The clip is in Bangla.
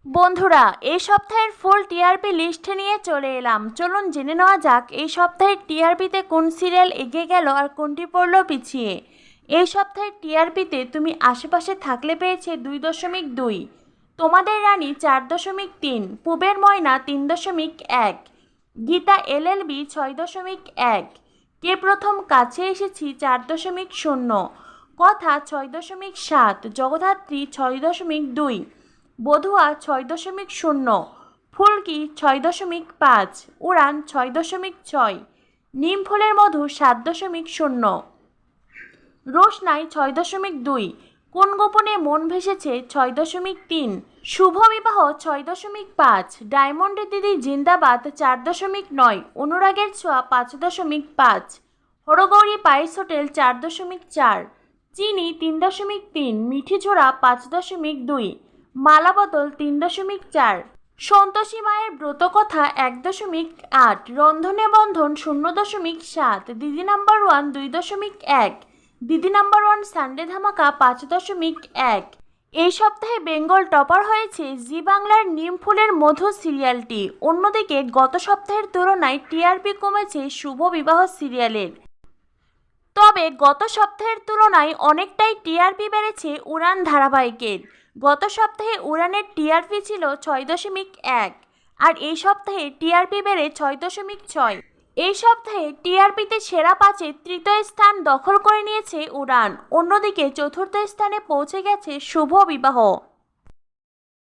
বন্ধুরা, এই সপ্তাহের ফুল টিআরপি লিস্ট নিয়ে চলে এলাম। চলুন জেনে নেওয়া যাক এই সপ্তাহের টিআরপিতে কোন সিরিয়াল এগিয়ে গেল আর কোনটি পড়ল পিছিয়ে। এই সপ্তাহের টিআরপিতে তুমি আশেপাশে থাকলে পেয়েছে 2.2, তোমাদের রানী 4.3, পুবের ময়না 3.1, গীতা এলএলবি 6.1, কে প্রথম কাছে এসেছি 4.0, কথা 6.7, জগদ্ধাত্রী 6.2, বধুয়া 6.0, ফুলকি 6.5, উড়ান 6.6, নিমফুলের মধু 7.0, রোশনাই 6.2, কোন গোপনে মন ভেসেছে 6.3, শুভ বিবাহ 6.5, ডায়মন্ড দিদি জিন্দাবাদ 4.9, অনুরাগের ছোঁয়া 5.5, হরগৌরী পাইস হোটেল 4.4, চিনি 3.3, মিঠি ছোড়া 5.2, মালাবদল 3.4, সন্তোষী মায়ের ব্রতকথা 1.8, রন্ধনে বন্ধন 0.7, দিদি নাম্বার 1 2.1, দিদি নাম্বার 1 সানডে ধামাকা 5.1। এই সপ্তাহে বেঙ্গল টপার হয়েছে জি বাংলার নিমফুলের মধু সিরিয়ালটি। অন্যদিকে গত সপ্তাহের তুলনায় টিআরপি কমেছে শুভ বিবাহ সিরিয়ালের। তবে গত সপ্তাহের তুলনায় অনেকটাই টিআরপি বেড়েছে উড়ান ধারাবাহিকের। গত সপ্তাহে উড়ানের টিআরপি ছিল 6.1 আর এই সপ্তাহে টিআরপি বেড়ে 6.6। এই সপ্তাহে টিআরপিতে সেরা 5-এ তৃতীয় স্থান দখল করে নিয়েছে উড়ান। অন্যদিকে চতুর্থ স্থানে পৌঁছে গেছে শুভ বিবাহ।